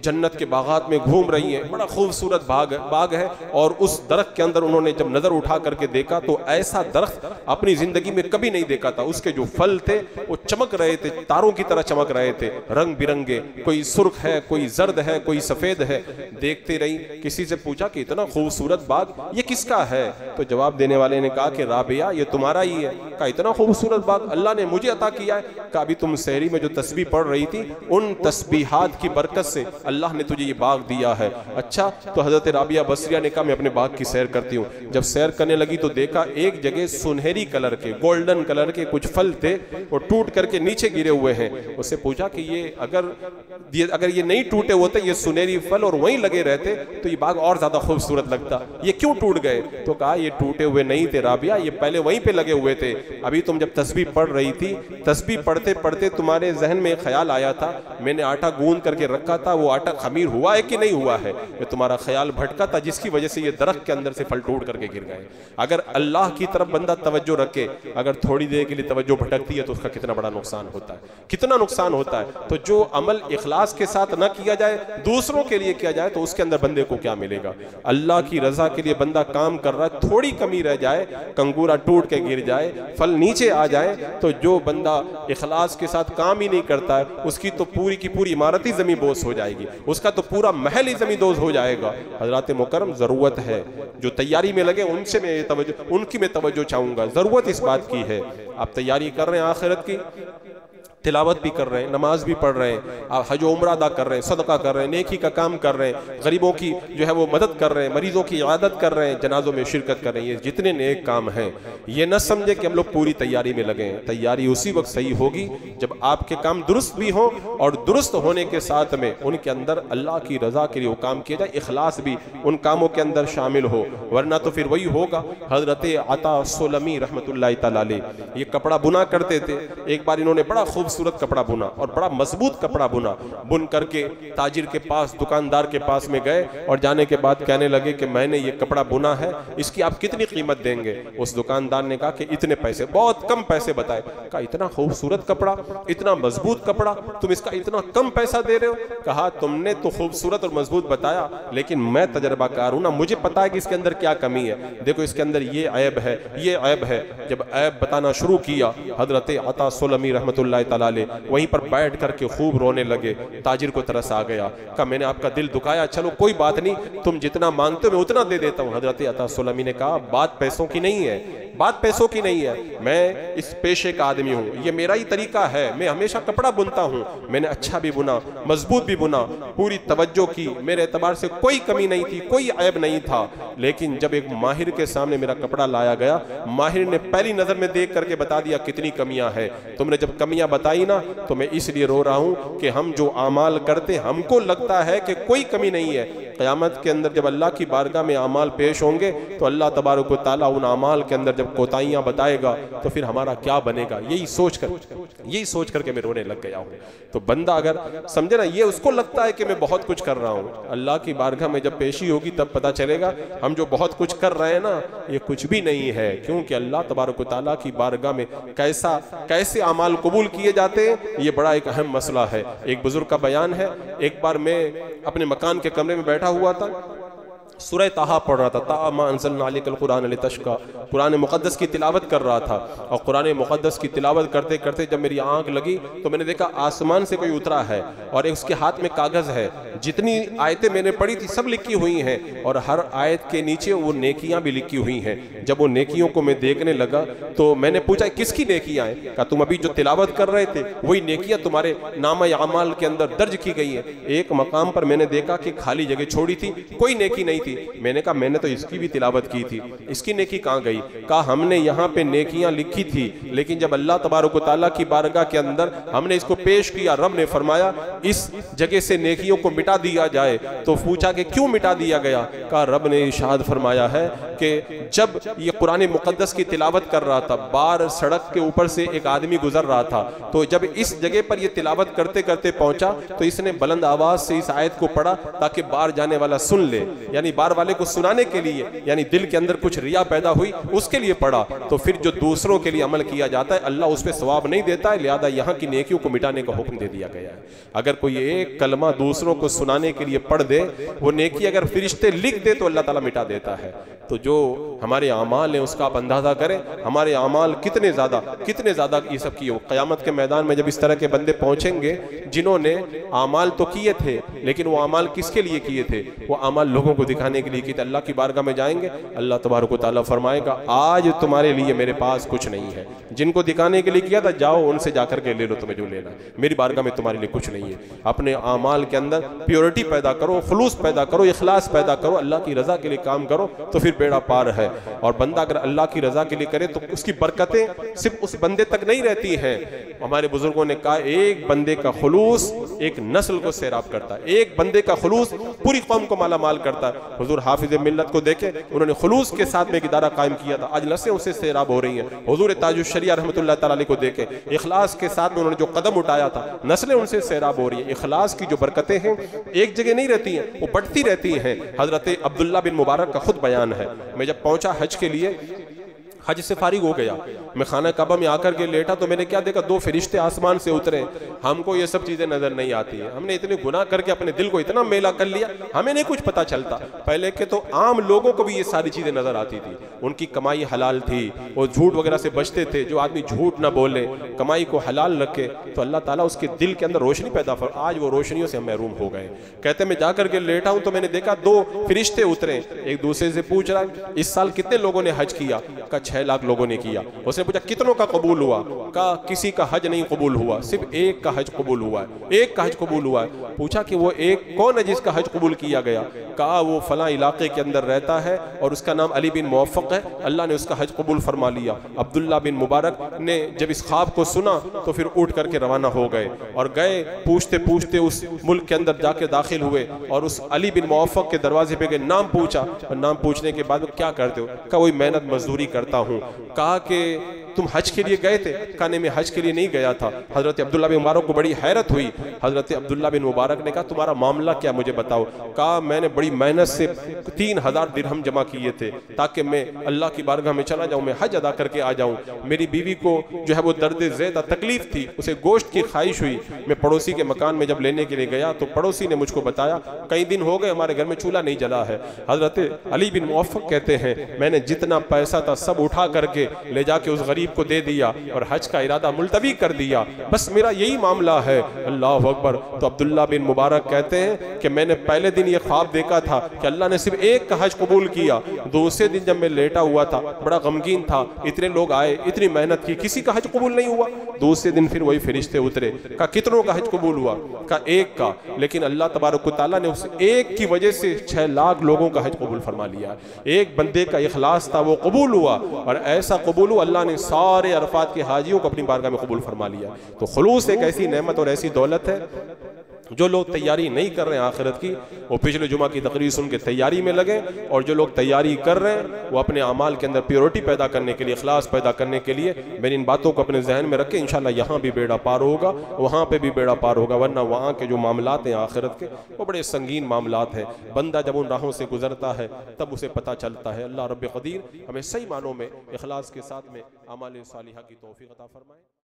जन्नत के बागात में घूम रही हैं, बड़ा खूबसूरत बाग है। और उस दरख्त के अंदर उन्होंने जब नजर उठा करके देखा तो ऐसा दरख्त अपनी जिंदगी में कभी नहीं देखा था। उसके जो फल थे वो चमक रहे थे, तारों की तरह चमक रहे थे, रंग बिरंगे, कोई सुर्ख है, कोई जर्द है, कोई सफेद है। देखते रही। किसी से पूछा कि इतना खूबसूरत बाग ये किसका है? तो जवाब देने वाले ने कहा कि राबिया ये तुम्हारा ही है। कहा इतना खूबसूरत बाग अल्लाह ने मुझे अता किया है? कहा अभी तुम सहरी में जो तस्बीह पढ़ रही थी, उन तस्बीहात की बरकत से अल्लाह ने तुझे ये बाग दिया है। अच्छा, तो हजरत राबिया बसरिया ने कहा मैं अपने बाग की सैर करती हूँ। जब सैर करने लगी तो देखा एक जगह सुनहरी कलर के, गोल्डन कलर के कुछ फल थे, वो टूट करके नीचे गिरे हुए हैं। उससे पूछा कि ये अगर ये नहीं टूटे होते, ये सुनहरी फल और वहीं लगे रहते, तो ये बाग और ज्यादा खूबसूरत लगता, ये क्यों टूट गए? तो कहा ये टूटे हुए नहीं थे राबिया, ये पहले वहीं पे लगे हुए थे। अभी तुम जब तस्बीह पढ़ रही थी, तस्बीह पढ़ते पढ़ते तुम्हारे जहन में ख्याल आया था, मैंने आटा गूंद करके रखा था, वो आटा खमीर हुआ है कि नहीं हुआ है? ये तुम्हारा ख्याल भटका था, जिसकी वजह से ये दरख्त के अंदर से फल टूट करके गिर गए। अगर अल्लाह की तरफ बंदा तवज्जो रखे, अगर थोड़ी देर के लिए तवज्जो भटकती है तो उसका कितना बड़ा नुकसान होता है, कितना नुकसान होता है। तो जो अमल इखलास के साथ न किया जाए, दूसरों के लिए किया जाए, तो उसके अंदर बंदे को क्या मिलेगा? अल्लाह की रजा के लिए बंदा काम कर रहा है, थोड़ी कमी रह जाए, कंगूरा टूट के गिर जाए, फल नीचे आ जाए, तो जो बंदा इखलास के साथ काम ही नहीं करता है, उसकी तो पूरी की पूरी इमारत ही जमी बोस हो जाएगी, उसका तो पूरा महल ही जमी दोज हो जाएगा। हजरात मुकर्रम, जरूरत है जो तैयारी में लगे उनसे उनकी मैं तवज्जो चाहूंगा। जरूरत इस बात की है, आप तैयारी कर रहे हैं आखिरत की, तिलावत भी कर रहे हैं, नमाज भी पढ़ रहे हैं, आप हज उम्रा अदा कर रहे हैं, सदका कर रहे हैं, नेकी का काम कर रहे हैं, गरीबों की जो है वो मदद कर रहे हैं, मरीजों की इयादत कर रहे हैं, जनाजों में शिरकत कर रहे हैं, ये जितने नेक काम हैं, ये न समझे कि हम लोग पूरी तैयारी में लगे हैं। तैयारी उसी वक्त सही होगी जब आपके काम दुरुस्त भी हों, और दुरुस्त होने के साथ में उनके अंदर अल्लाह की रजा के लिए वो काम किया जाए, इखलास भी उन कामों के अंदर शामिल हो, वरना तो फिर वही होगा। हजरत अता सुलमी रहमतुल्लाह तआला अलैह ये कपड़ा बुना करते थे। एक बार इन्होंने बड़ा खूब खूबसूरत कपड़ा बुना और बड़ा मजबूत कपड़ा बुना। बुन करके ताजिर के पास, दुकानदार के पास में गए और जाने के बाद कहने लगे कि मैंने ये कपड़ा बुना है, इसकी आप कितनी कीमत देंगे? उस दुकानदार ने कहा कि इतने पैसे। बहुत कम पैसे बताए। कहा इतना खूबसूरत कपड़ा, इतना मजबूत कपड़ा, तुम इसका इतना कम पैसा दे रहे हो? कहा तुमने तो खूबसूरत और मजबूत बताया, लेकिन मैं तजर्बाकार हूं ना, मुझे पता है कि इसके अंदर क्या कमी है। देखो इसके अंदर ये ऐब है, ये ऐब है। जब ऐब बताना शुरू किया, हजरत अता सुलमी रहमतुल्लाह तआला अलैह वहीं पर बैठ करके खूब रोने लगे। ताजिर को तरस आ गया। कहा मैंने आपका दिल दुखाया, चलो कोई बात नहीं, तुम जितना मांगते हो मैं उतना दे देता हूं। हजरत अता सुलमी ने कहा बात पैसों की नहीं है, बात पैसों की नहीं है, मैं इस पेशे का आदमी हूं, ये मेरा ही तरीका है, मैं हमेशा कपड़ा बुनता हूं, मैंने अच्छा भी बुना, मजबूत भी बुना, पूरी तवज्जो की, मेरे एतबार से कोई कमी नहीं थी, कोई ऐब नहीं था। लेकिन जब एक माहिर के सामने मेरा कपड़ा लाया गया, माहिर ने पहली नजर में देख करके बता दिया कितनी कमियां हैं। तुमने जब कमियां बताई ना, तो मैं इसलिए रो रहा हूं कि हम जो आमाल करते हमको लगता है कि कोई कमी नहीं है। क़यामत के अंदर जब अल्लाह की बारगाह में आमाल पेश होंगे तो अल्लाह तबारक व तआला उन आमाल के अंदर जब कोताहियां बताएगा तो फिर हमारा क्या बनेगा, यही सोच करके मैं रोने लग गया हूँ। तो बंदा अगर समझे ना, ये उसको लगता है कि मैं बहुत कुछ कर रहा हूँ, अल्लाह की बारगाह में जब पेशी होगी तब पता चलेगा हम जो बहुत कुछ कर रहे हैं ना, ये कुछ भी नहीं है। क्योंकि अल्लाह तबारक व तआला की बारगाह में कैसे आमाल कबूल किए जाते हैं, ये बड़ा एक अहम मसला है। एक बुजुर्ग का बयान है, एक बार मैं अपने मकान के कमरे में बैठा हुआ था, सूरह ताहा पढ़ रहा था, ताहा मा अंज़लना अलैकल कुरान लितश्का, कुरान मुक़द्दस की तिलावत कर रहा था। और कुरान मुक़द्दस की तिलावत करते करते जब मेरी आंख लगी तो मैंने देखा आसमान से कोई उतरा है और उसके हाथ में कागज़ है। जितनी आयतें मैंने पढ़ी थी सब लिखी हुई हैं और हर आयत के नीचे वो नेकियां भी लिखी हुई हैं। जब वो नेकियों को मैं देखने लगा तो मैंने पूछा किसकी नेकियां हैं? कहा तुम अभी जो तिलावत कर रहे थे वही नेकियां तुम्हारे नामा अमाल के अंदर दर्ज की गई है। एक मकाम पर मैंने देखा कि खाली जगह छोड़ी थी, कोई नेकी नहीं थी। मैंने कहा मैंने तो इसकी भी तिलावत की थी, इसकी नेकी कहाँ गई? कहा हमने यहाँ पे नेकियां लिखी थी, लेकिन जब अल्लाह तबारक व तआला की बारगाह के अंदर हमने इसको पेश किया, रब ने फरमाया इस जगह से नेकियों को मिटा दिया जाए। तो पूछा कि क्यों मिटा दिया गया? कहा रब ने इरशाद फरमाया है कि जब ये कुरान मुक़द्दस की तिलावत कर रहा था, बार सड़क के ऊपर से एक आदमी गुजर रहा था, तो जब इस जगह पर ये तिलावत करते करते पहुंचा तो इसने बुलंद आवाज से इस आयत को पढ़ा ताकि बाहर जाने वाला सुन ले, यानी बार वाले को सुनाने के लिए, यानी दिल के अंदर कुछ रिया पैदा हुई उसके लिए पढ़ा। तो फिर जो दूसरों के लिए अमल किया जाता है अल्लाह उस पर सवाब नहीं देता है, लिहाजा यहाँ की नेकियों को मिटाने का हुक्म दे दिया गया है। अगर कोई एक कलमा दूसरों को सुनाने के लिए पढ़ दे, वो नेकी अगर फरिश्ते लिख दे तो अल्लाह ताला मिटा देता है। तो जो हमारे आमाल हैं उसका आप अंदाजा करें, हमारे आमाल कितने ज्यादा ये सब किए। क़यामत के मैदान में जब इस तरह के बंदे पहुंचेंगे जिन्होंने आमाल तो किए थे लेकिन वो आमाल किसके लिए किए थे? वो आमाल लोगों को दिखाने के लिए किए थे। अल्लाह की बारगाह में जाएंगे, अल्लाह तबारक व तआला फरमाएगा आज तुम्हारे लिए मेरे पास कुछ नहीं है। जिनको दिखाने के लिए किया था जाओ उनसे जाकर के ले लो तुम्हें जो लेना, मेरी बारगाह में तुम्हारे लिए कुछ नहीं है। अपने आमाल के अंदर प्योरिटी पैदा करो, खुलूस पैदा करो, इखलास पैदा करो, अल्लाह की रजा के लिए काम करो तो फिर बेड़ा पार है। और बंदा अगर अल्लाह की रजा के लिए करे तो उसकी बरकतें सिर्फ उस बंदे तक नहीं रहती हैं। हमारे बुजुर्गों ने कहा एक बंदे का खुलूस एक नस्ल को सैराब करता है, एक बंदे का खुलूस पूरी कौम को माला माल करता है। हुजूर हाफिज मिल्लत को देखे, उन्होंने खुलूस के साथ में एक इदारा कायम किया था, आज नस्लें उससे सैराब हो रही हैं। हुजूर ताजुश शरिया रहमतुल्लाह तआला अलैह को देखे, इखलास के साथ में उन्होंने जो कदम उठाया था नस्लें उनसे सैराब हो रही हैं। इखलास की जो बरकतें हैं एक जगह नहीं रहती हैं, वो बढ़ती रहती हैं। हजरत अब्दुल्ला बिन मुबारक का खुद बयान है, मैं जब पहुंचा हज के लिए, हज से फारिग हो गया, मैं खाना काबा में आकर के लेटा तो मैंने क्या देखा, दो फरिश्ते आसमान से उतरे। हमको ये सब चीजें नजर नहीं आती है, हमने इतने गुनाह करके अपने दिल को इतना मेला कर लिया, हमें नहीं कुछ पता चलता। पहले के तो आम लोगों को भी ये सारी चीजें नजर आती थी, उनकी कमाई हलाल थी, वो झूठ वगैरह से बचते थे। जो आदमी झूठ ना बोले, कमाई को हलाल रखे तो अल्लाह ताला उसके दिल के अंदर रोशनी पैदा कर। आज वो रोशनियों से हम महरूम हो गए। कहते मैं जाकर के लेटा हूं तो मैंने देखा दो फरिश्ते उतरे, एक दूसरे से पूछ रहा इस साल कितने लोगों ने हज किया? का 6 लाख लोगों ने किया। उसने पूछा कितनों का कबूल हुआ? का किसी का हज नहीं कबूल हुआ, सिर्फ एक का हज कबूल हुआ है, एक का हज कबूल हुआ है। पूछा कि वो एक कौन है जिसका हज कबूल किया गया? कहा वो फलां इलाके के अंदर रहता है और उसका नाम अली बिन मुवफ़्फ़क़ है, अल्लाह ने उसका हज कबूल फरमा लिया। अब्दुल्ला बिन मुबारक ने जब इस ख्वाब को सुना तो फिर उठ करके रवाना हो गए और गए, पूछते पूछते उस मुल्क के अंदर जाके दाखिल हुए और उस अली बिन मुवफ़्फ़क़ के दरवाजे पे गए, नाम पूछा और नाम पूछने के बाद क्या करते हो? कहा वही मेहनत मजदूरी करता हूँ। कहा कि तुम हज के लिए गए थे? कहा नहीं, मैं हज के लिए नहीं गया था। हजरत अब्दुल्ला बिन मुबारक को बड़ी हैरत हुई। हजरत अब्दुल्ला बिन मुबारक ने कहा तुम्हारा मामला क्या, मुझे बताओ। कहा मैंने बड़ी मेहनत से 3000 दिरहम जमा किए थे ताकि मैं अल्लाह की बारगाह में चला जाऊं, मैं हज अदा करके आ जाऊं। मेरी बीवी को जो है वो दर्द ज़्यादा तकलीफ थी, उसे गोश्त की ख्वाहिश हुई। मैं पड़ोसी के मकान में जब लेने के लिए गया तो पड़ोसी ने मुझको बताया कई दिन हो गए हमारे घर में चूल्हा नहीं जला है। हजरत अली बिन मुअफ़्फ़क़ कहते हैं मैंने जितना पैसा था सब उठा करके ले जाके उस गरीब को दे दिया और हज का इरादा मुलतवी कर दिया। बस मेरा यही मामला है। अल्लाह अकबर। तो अब्दुल्ला बिन मुबारक कहते हैं कि मैंने पहले दिन ये ख्वाब देखा था कि अल्लाह ने सिर्फ एक का हज कबूल किया। दूसरे दिन जब मैं लेटा हुआ था बड़ा गमगीन था, इतने लोग आए, इतनी मेहनत की, किसी का हज कबूल नहीं हुआ। दूसरे दिन फिर वही फरिश्ते उतरे। कहा कितनों का हज कबूल हुआ? कहा एक का। लेकिन अल्लाह तबारक व तआला ने उस एक की वजह से 6 लाख लोगों का हज कबूल फरमा लिया। एक बंदे का इखलास था वो कबूल हुआ, और ऐसा कबूल हुआ अल्लाह ने सारे अरफात के हाजियों को अपनी बारगाह में कबूल फरमा लिया। तो खुलूस एक ऐसी नेमत और ऐसी दौलत है। जो लोग तैयारी नहीं कर रहे हैं आखिरत की, वो पिछले जुमा की तकरीर सुन के तैयारी में लगे, और जो लोग तैयारी कर रहे हैं वो अपने अमाल के अंदर प्योरिटी पैदा करने के लिए, इखलास पैदा करने के लिए मेरी इन बातों को अपने जहन में रखें। इंशाल्लाह यहाँ भी बेड़ा पार होगा, वहाँ पे भी बेड़ा पार होगा। वरना वहाँ के जो मामलात हैं आखिरत के वो बड़े संगीन मामलात हैं। बंदा जब उन राहों से गुजरता है तब उसे पता चलता है। अल्लाह रब्बे क़दीर हमें सही मानों में इखलास के साथ में अमाल सालिहा की तौफीक अता फरमाए।